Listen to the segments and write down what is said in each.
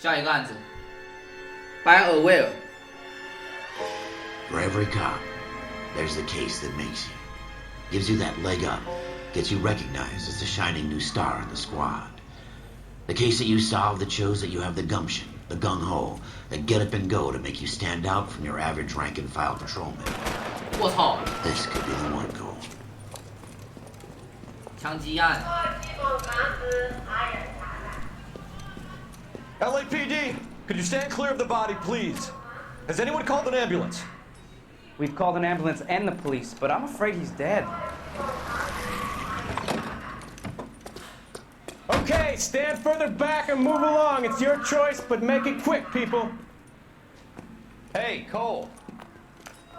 下一个案子 ，By aware。 For every cop, there's the case that makes you. Gives you that leg up, gets you recognized as the shining new star in the squad. The case that you solve that shows that you have the gumption, the gung-ho, the get up and go to make you stand out from your average rank-and-file patrolman. 我操！ This could be the one goal. 枪击案。 LAPD, could you stand clear of the body, please? Has anyone called an ambulance? We've called an ambulance and the police, but I'm afraid he's dead. Okay, stand further back and move along. It's your choice, but make it quick, people. Hey, Cole.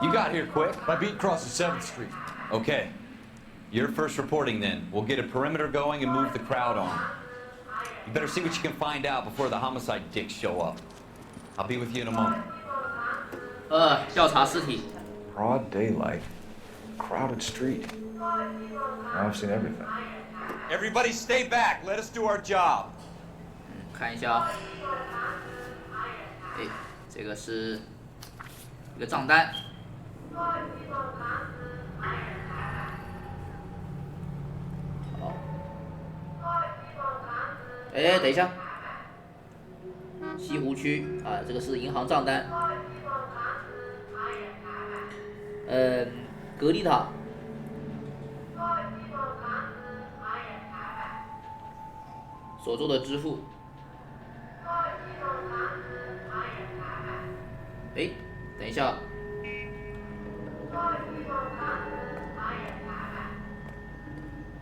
You got here quick. My beat crosses 7th Street. Okay. You're first reporting then. We'll get a perimeter going and move the crowd on. You better see what you can find out before the homicide dicks show up. I'll be with you in a moment. 调查尸体。 Broad daylight, crowded street. I've seen everything. Everybody stay back. Let us do our job. 看一下，哎，这个是一个账单。好，哎，等一下，西湖区啊，这个是银行账单。格丽塔。 所做的支付，哎，等一下，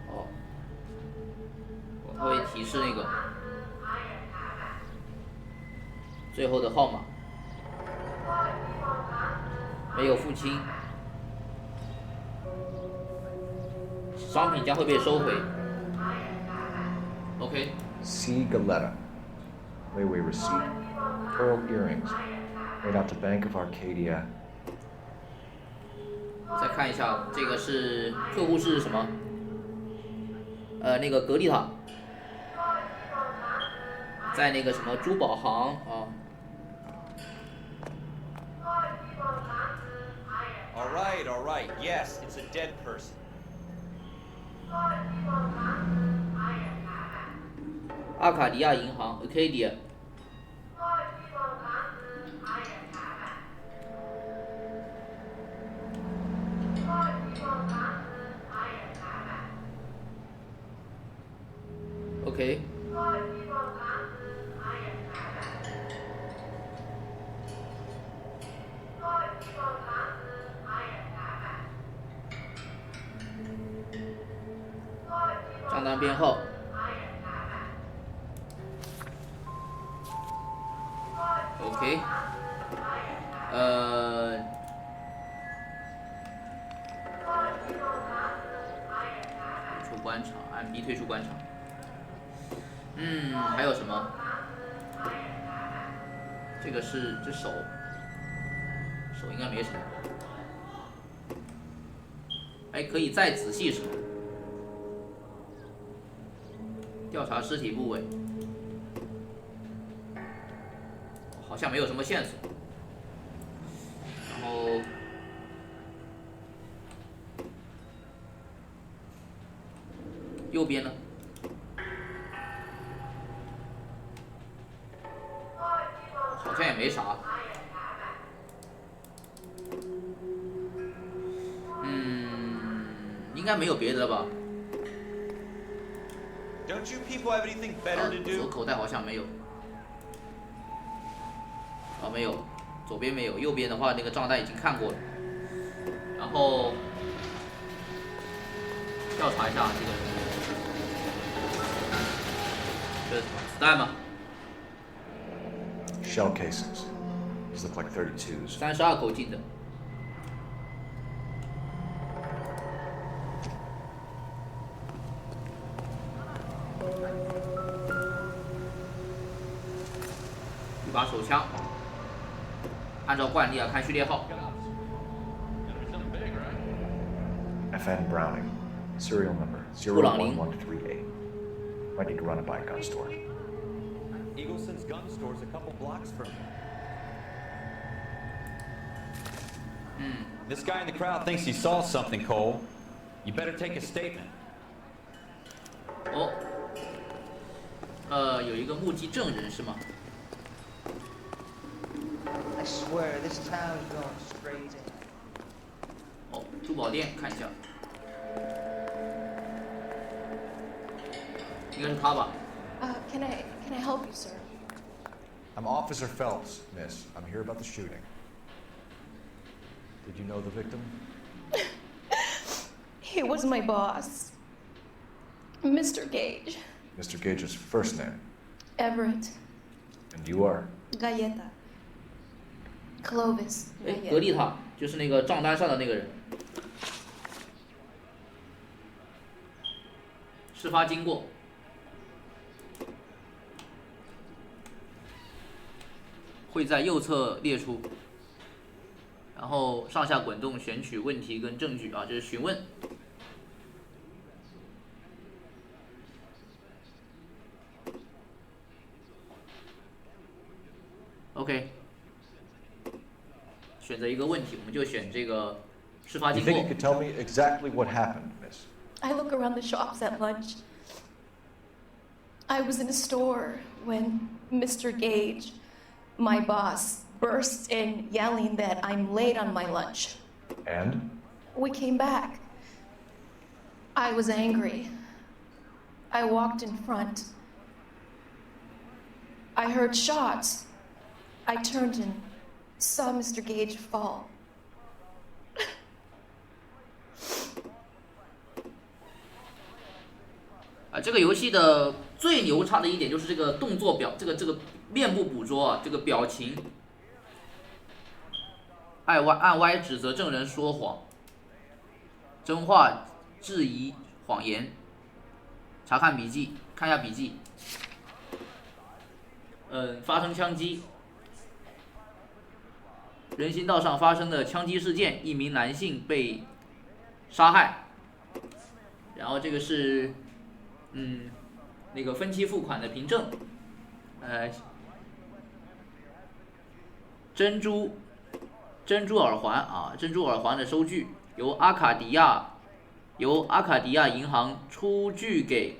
哦，它会提示那个最后的号码，没有付清，商品将会被收回。OK。 C. Galetta. Layaway receipt. Pearl earrings. Made out to Bank of Arcadia. 再看一下，这个是客户是什么？那个格丽塔，在那个什么珠宝行啊。All right. Yes, it's a dead person. 阿卡迪亚银行 Arcadia。OK。账单编号。 OK， 退出官场，按 B 退出官场。还有什么？这个是这手应该没什么。哎，可以再仔细什么？调查尸体部位。 好像没有什么线索，然后右边呢？好像也没啥。应该没有别的了吧？ Don't you people have anything better to do? 左口袋好像没有。 没有，左边没有，右边的话那个账单已经看过了。然后调查一下这个人，这是什么子弹吗？ Shell casings. These look like 32s. 32口径的。一把手枪。 按照惯例啊，看序列号。FN Browning. Serial number 布朗宁。 01138. Might need to run it by a gun store. Eagleson's gun store's a couple blocks from here. This guy in the crowd thinks he saw something, Cole. You better take a statement. 有一个目击证人是吗？ I swear, this town's going straight in. 珠宝店看一下，应该是他吧？ Can I help you, sir? I'm Officer Phelps, miss. I'm here about the shooting. Did you know the victim? He was my boss, Mr. Gage. Mr. Gage's first name. Everett. And you are? Galleta. Clovis. 哎，格丽塔就是那个账单上的那个人。事发经过。会在右侧列出，然后上下滚动选取问题跟证据啊，这是询问。OK， 选择一个问题，我们就选这个事发 You 经 think 过 you。could tell me exactly what happened, miss? I look around the shops at lunch. I was in a store when Mr. Gage, my boss, bursts in yelling that I'm late on my lunch. And? We came back. I was angry. I walked in front. I heard shots. I turned and saw Mr. Gage fall. 这个游戏的最牛叉的一点就是这个动作这个面部捕捉啊，这个表情，按歪指责证人说谎，真话质疑谎言，查看笔记，看一下笔记，发生枪击，人行道上发生的枪击事件，一名男性被杀害，然后这个是。那个分期付款的凭证，珍珠耳环啊，珍珠耳环的收据由阿卡迪亚银行出具给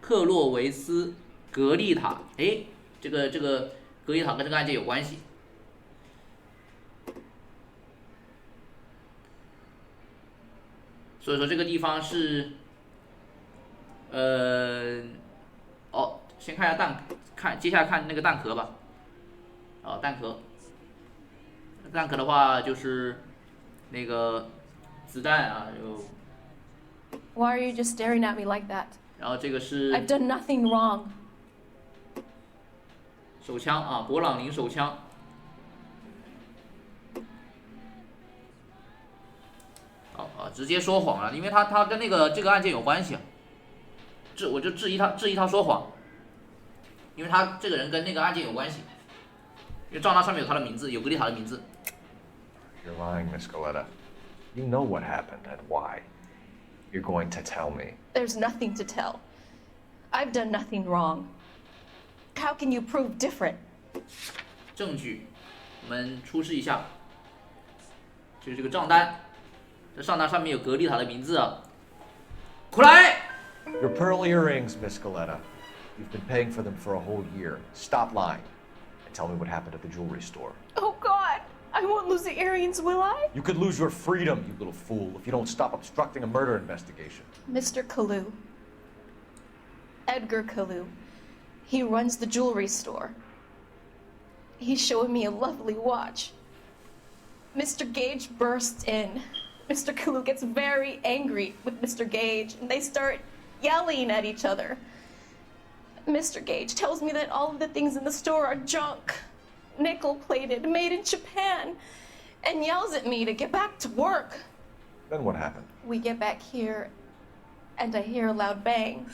克洛维斯格丽塔，哎，这个格丽塔跟这个案件有关系。所以说这个地方是。先看一下接下来看那个弹壳吧。弹壳的话就是那个子弹啊，有。Why are you just staring at me like that? 然后这个是。I've done nothing wrong. 手枪啊，勃朗宁手枪。直接说谎了，因为他跟这个案件有关系啊。我就质疑他说谎，因为他这个人跟那个案件有关系，因为账单上面有他的名字，有格丽塔的名字。You're lying, Miss Galletta. You know what happened and why. You're going to tell me. There's nothing to tell. I've done nothing wrong. How can you prove different? 证据，我们出示一下，就是这个账单，这账单上面有格丽塔的名字啊。快来！ Your pearl earrings, Miss Galletta. You've been paying for them for a whole year. Stop lying and tell me what happened at the jewelry store. Oh, God. I won't lose the earrings, will I? You could lose your freedom, you little fool, if you don't stop obstructing a murder investigation. Mr. Kalu. Edgar Kalu. He runs the jewelry store. He's showing me a lovely watch. Mr. Gage bursts in. Mr. Kalu gets very angry with Mr. Gage, and they start yelling at each other. Mr. Gage tells me that all of the things in the store are junk, nickel-plated, made in Japan, and yells at me to get back to work. Then what happened? We get back here, and I hear a loud bang.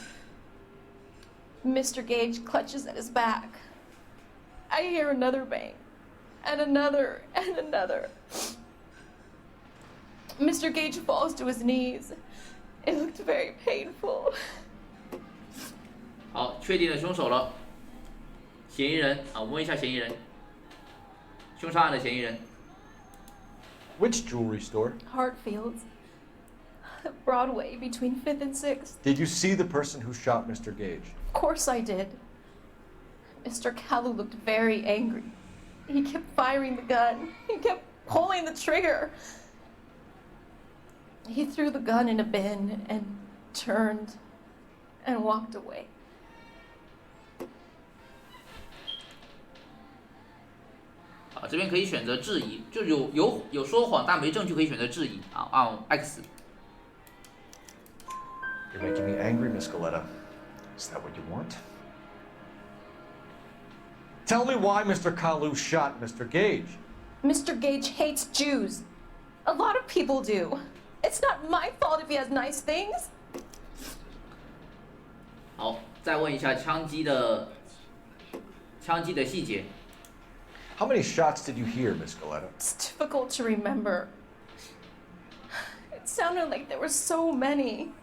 Mr. Gage clutches at his back. I hear another bang, and another, and another. Mr. Gage falls to his knees. It looked very painful. 好，确定了凶手了。嫌疑人啊，我们问一下嫌疑人，凶杀案的嫌疑人。Which jewelry store? Hartfield's. Broadway between 5th and 6th. Did you see the person who shot Mr. Gage? Of course I did. Mr. Kalu looked very angry. He kept firing the gun. He kept pulling the trigger. He threw the gun in a bin and turned and walked away. 啊，这边可以选择质疑，就有说谎但没证据可以选择质疑啊，按 X。 You're making me angry, Miss Galetta. Is that what you want? Tell me why Mr. Kalu shot Mr. Gage. Mr. Gage hates Jews. A lot of people do. It's not my fault if he has nice things. 好，再问一下枪击的细节。 How many shots did you hear, Miss Galetta? It's difficult to remember. It sounded like there were so many,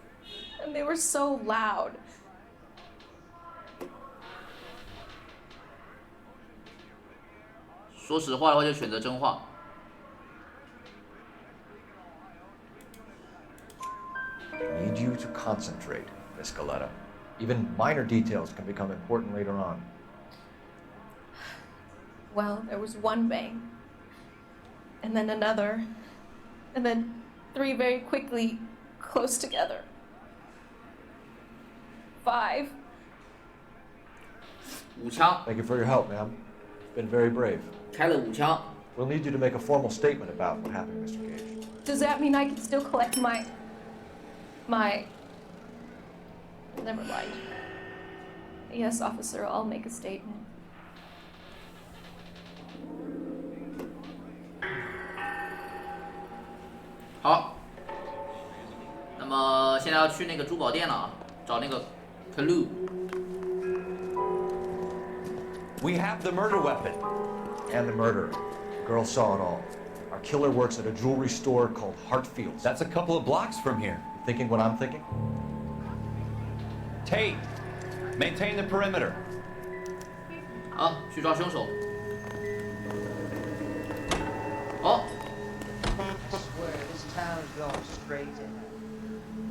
and they were so loud. 说实话的话，就选择真话。 I need you to concentrate, Miss Galetta. Even minor details can become important later on. Well, there was one bang, and then another, and then 3 very quickly, close together. 5. 5枪， Thank you for your help, ma'am. You've been very brave. 开了5枪。 We'll need you to make a formal statement about what happened, Mr. Gage. Does that mean I can still collect my... Never mind. Yes, officer, I'll make a statement. 好，那么现在要去那个珠宝店了啊，找那个 Clue。 We have the murder weapon. And the murderer. The girl saw it all. Our killer works at a jewelry store called Hartfield's. That's a couple of blocks from here. You thinking what I'm thinking? Tate, maintain the perimeter. 好，去抓凶手。好， I swear, this town's going straight to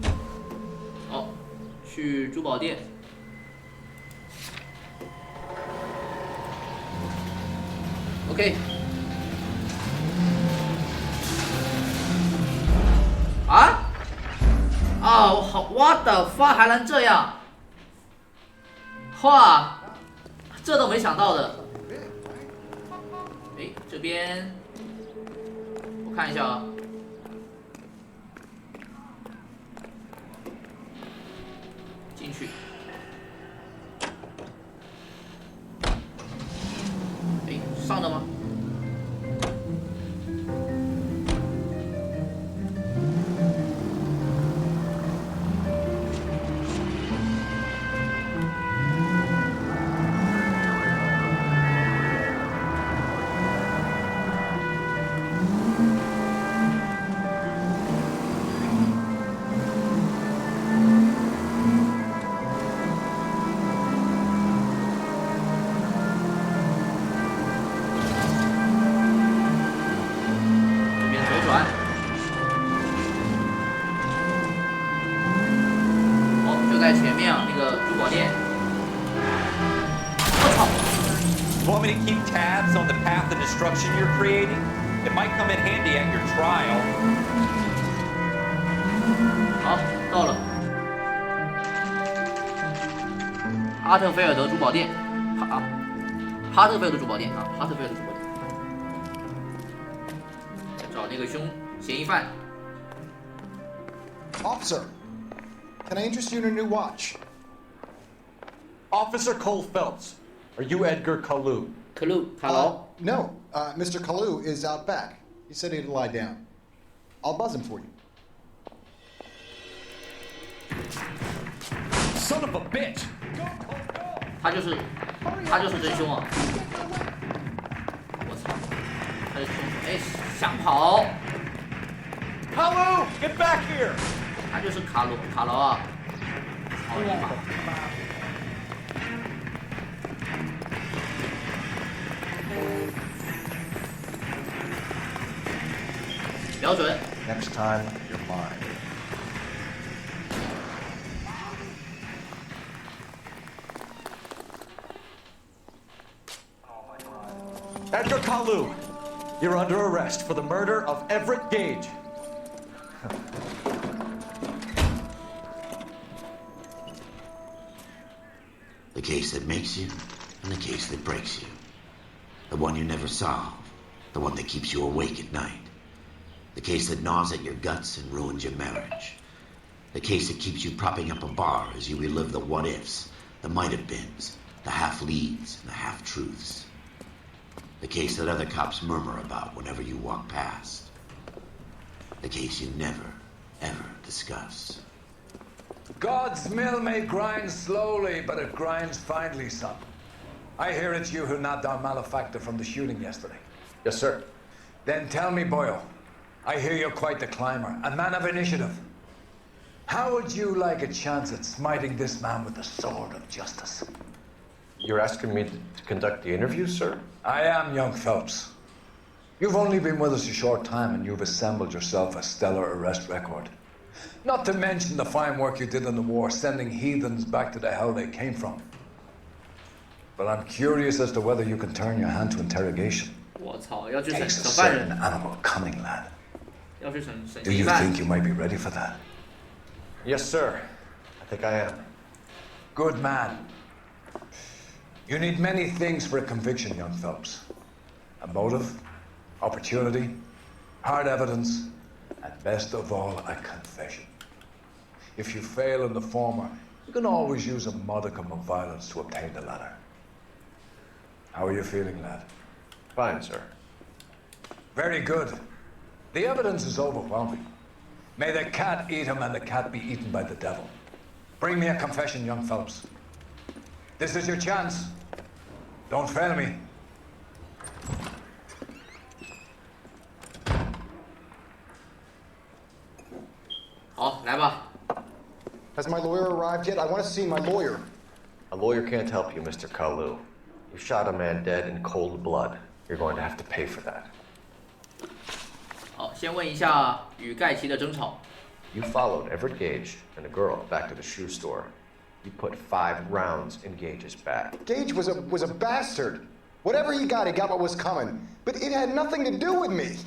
hell. 好，去珠宝店。 OK。啊？啊，我好 ，what the fuck 还能这样？哇，这都没想到的。哎，这边我看一下啊。进去。哎，上的吗？ Want me to keep tabs on the path of destruction you're creating? It might come in handy at your trial. 好，到了。哈特菲尔德珠宝店，哈特菲尔德珠宝店啊，哈特菲尔德珠宝店。找那个嫌疑犯。 Officer, can I interest you in a new watch? Officer Cole Phelps, are you Edgar Kalu? Kalu, hello. No, Mr. Kalu is out back. He said he'd lie down. I'll buzz him for you. Son of a bitch! 他就是真凶啊！我操，他是凶手！哎，想跑 Kalu, get back here! 他就是卡劳啊！操你妈！瞄准。 Next time, you're mine. Edgar Kalu, you're under arrest for the murder of Everett Gage. The case that makes you, and the case that breaks you. The one you never solve, the one that keeps you awake at night. The case that gnaws at your guts and ruins your marriage. The case that keeps you propping up a bar as you relive the what-ifs, the might-have-beens, the half-leads, and the half-truths. The case that other cops murmur about whenever you walk past. The case you never, ever discuss. God's mill may grind slowly, but it grinds finely, son. I hear it's you who nabbed our malefactor from the shooting yesterday. Yes, sir. Then tell me, Boyle, I hear you're quite the climber, a man of initiative. How would you like a chance at smiting this man with the sword of justice? You're asking me to conduct the interview, sir? I am, young Phelps. You've only been with us a short time and you've assembled yourself a stellar arrest record. Not to mention the fine work you did in the war, sending heathens back to the hell they came from. But I'm curious as to whether you can turn your hand to interrogation. 我操，要去审 Takes a 审犯 certain 人， animal cunning, lad. 要去审审 Do 疑 you 犯 think。you might be ready for that? Yes, sir. I think I am. Good man. You need many things for a conviction, young Phelps. A motive, opportunity, hard evidence, and best of all, a confession. If you fail in the former, you can always use a modicum of violence to obtain the latter. How are you feeling, lad? Fine, sir. Very good. The evidence is overwhelming. May the cat eat him and the cat be eaten by the devil. Bring me a confession, young Phelps. This is your chance. Don't fail me. Has my lawyer arrived yet? I want to see my lawyer. A lawyer can't help you, Mr. Kalu. You shot a man dead in cold blood. You're going to have to pay for that. 好，先问一下与盖奇的争吵。 You followed Everett Gage and the girl back to the shoe store. You put 5 rounds in Gage's back. Gage was a bastard. Whatever he got what was coming. But it had nothing to do with me.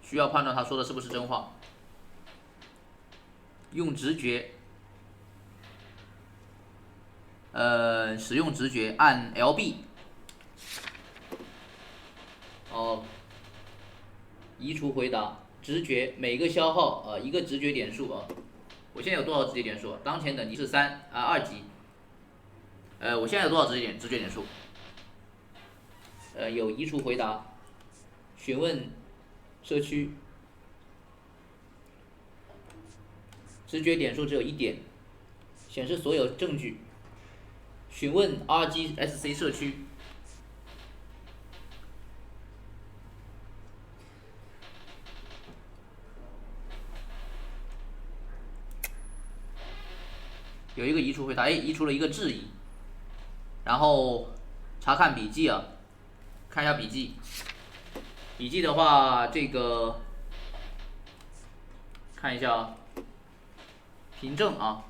需要判断他说的是不是真话。用直觉，使用直觉，按 LB。哦，移除回答，直觉每个消耗一个直觉点数啊。我现在有多少直觉点数？当前等级是2级。我现在有多少直觉点数？有移除回答，询问社区。 直觉点数只有1点，显示所有证据。询问 RGSC 社区。有一个移除回答，移除了一个质疑。然后查看笔记啊，看一下笔记。笔记的话，这个看一下啊。 凭证啊，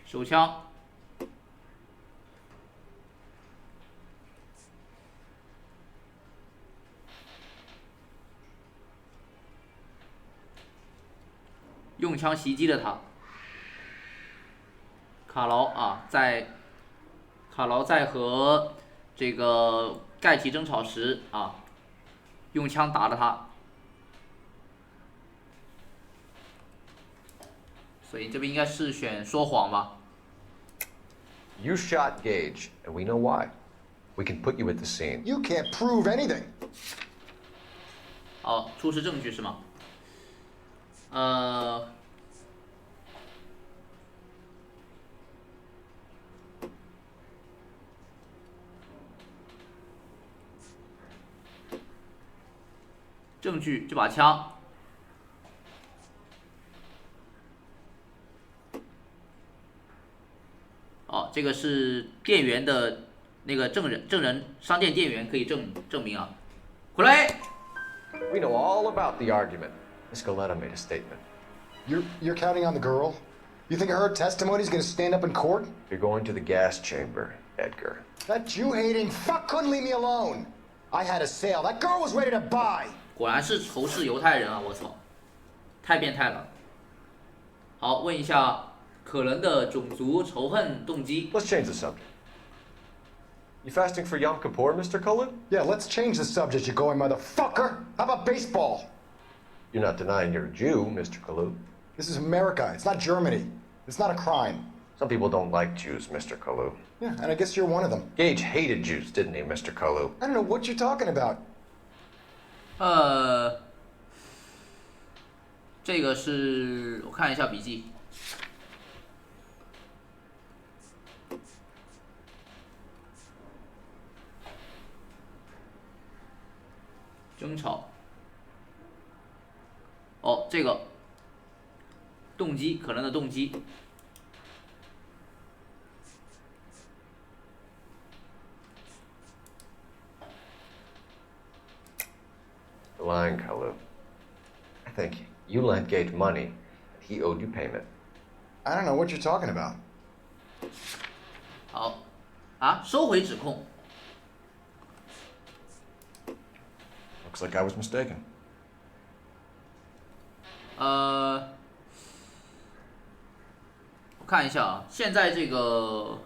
手枪，用枪袭击了他。卡劳在和这个盖奇争吵时啊。 用枪打了他，所以这边应该是选说谎吧。You shot Gage, and we know why. We can put you at the scene. You can't prove anything. 好，出示证据是吗？证据这把枪，这个是店员的那个证人，商店店员可以证明啊。回来。We know all about the argument. Miss Galetta made a statement. You're counting on the girl? You think her testimony is going to stand up in court? You're going to the gas chamber, Edgar. That Jew-hating fuck couldn't leave me alone. I had a sale. That girl was ready to buy. 果然是仇视犹太人啊！我操，太变态了。好，问一下可能的种族仇恨动机。 Let's change the subject. You fasting for Yom Kippur, Mr. Cullen? Yeah, let's change the subject, you going motherfucker. How about baseball? You're not denying you're a Jew, Mr. Kalu. This is America. It's not Germany. It's not a crime. Some people don't like Jews, Mr. Kalu. Yeah, and I guess you're one of them. Gage hated Jews, didn't he, Mr. Kalu? I don't know what you're talking about. 这个是我看一下笔记。争吵。哦，这个动机，可能的动机。Lying, Kalu. I think you lent Gage money. He owed you payment. I don't know what you're talking about. 好，啊，收回指控。 Looks like I was mistaken. 我看一下啊，现在这个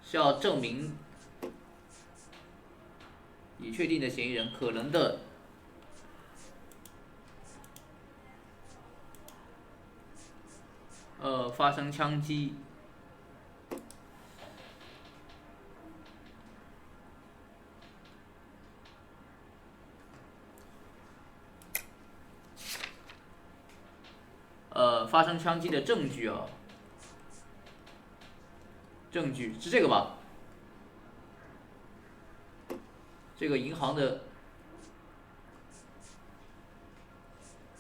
是要证明已确定的嫌疑人可能的发生枪击。 发生枪击的证据啊，证据是这个吧？这个银行的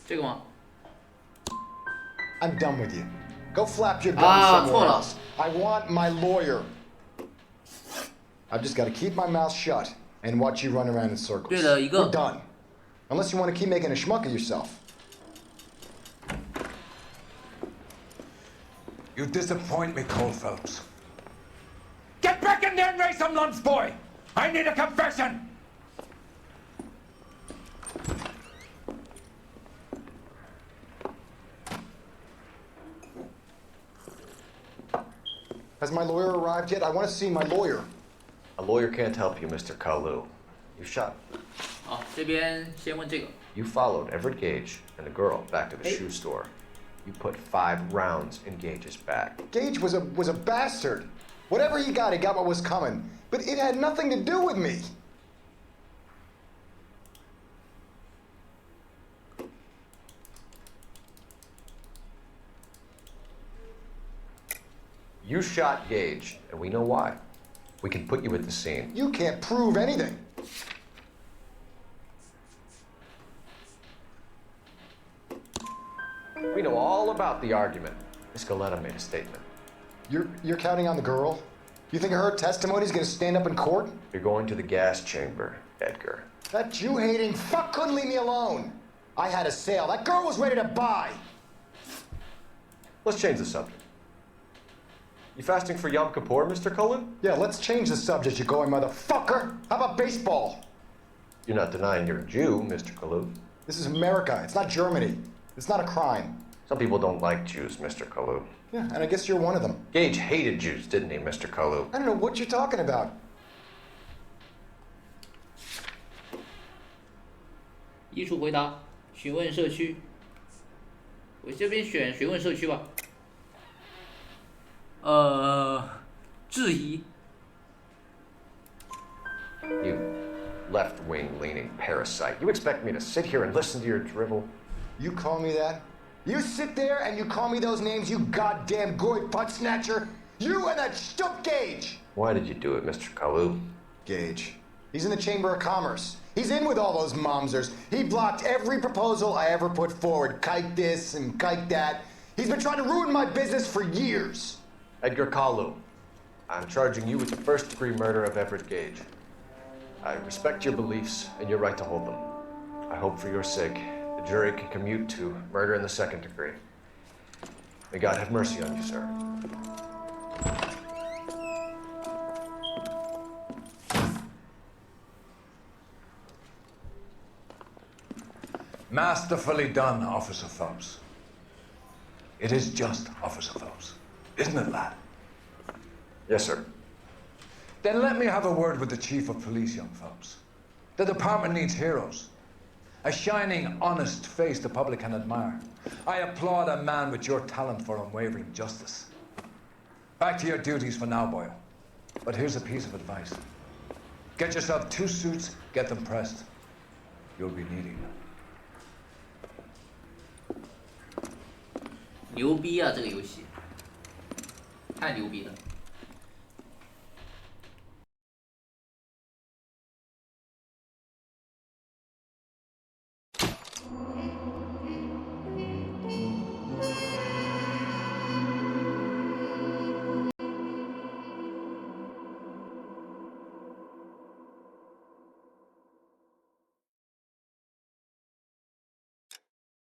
这个吗？ I'm done with you. Go flap your gums somewhere 错了。 else. I want my lawyer. I've just got to keep my mouth shut and watch you run around in circles. 对了，一个 We're done. Unless you want to keep making a schmuck of yourself. You disappoint me, Cole Phelps. Get back in there and raise some lunch, boy! I need a confession! Has my lawyer arrived yet? I want to see my lawyer. A lawyer can't help you, Mr. Kalu. You shot. 好，这边先问这个。 You followed Everett Gage and the girl back to the Hey. shoe store. You put 5 rounds in Gage's back. Gage was a bastard. Whatever he got what was coming. But it had nothing to do with me. You shot Gage, and we know why. We can put you at the scene. You can't prove anything. We know all about the argument. Miss Galetta made a statement. You're counting on the girl? You think her testimony is going to stand up in court? You're going to the gas chamber, Edgar. That Jew-hating fuck couldn't leave me alone. I had a sale. That girl was ready to buy. Let's change the subject. You fasting for Yom Kippur, Mr. Cullen? Yeah, let's change the subject, you going motherfucker. How about baseball? You're not denying you're a Jew, Mr. Kalu. This is America. It's not Germany. It's not a crime. Some people don't like Jews, Mr. Kalu. Yeah, and I guess you're one of them. Gage hated Jews, didn't he, Mr. Kalu? I don't know what you're talking about. 依处回答，询问社区。我这边选询问社区吧。质疑。 You left-wing leaning parasite. You expect me to sit here and listen to your drivel? You call me that? You sit there and you call me those names, you goddamn goy butt snatcher? You and that stump Gage! Why did you do it, Mr. Kalu? Gage. He's in the Chamber of Commerce. He's in with all those momsers. He blocked every proposal I ever put forward. Kike this and kike that. He's been trying to ruin my business for years. Edgar Kalu, I'm charging you with the first-degree murder of Everett Gage. I respect your beliefs and your right to hold them. I hope for your sake the jury can commute to murder in the second degree. May God have mercy on you, sir. Masterfully done, Officer Phelps. It is just Officer Phelps, isn't it, lad? Yes, sir. Then let me have a word with the Chief of Police, young Phelps. The department needs heroes. A shining, honest face the public can admire. I applaud a man with your talent for unwavering justice. Back to your duties for now, Boyle. But here's a piece of advice. Get yourself 2 suits, get them pressed. You'll be needing them. 牛逼啊！这个游戏太牛逼了。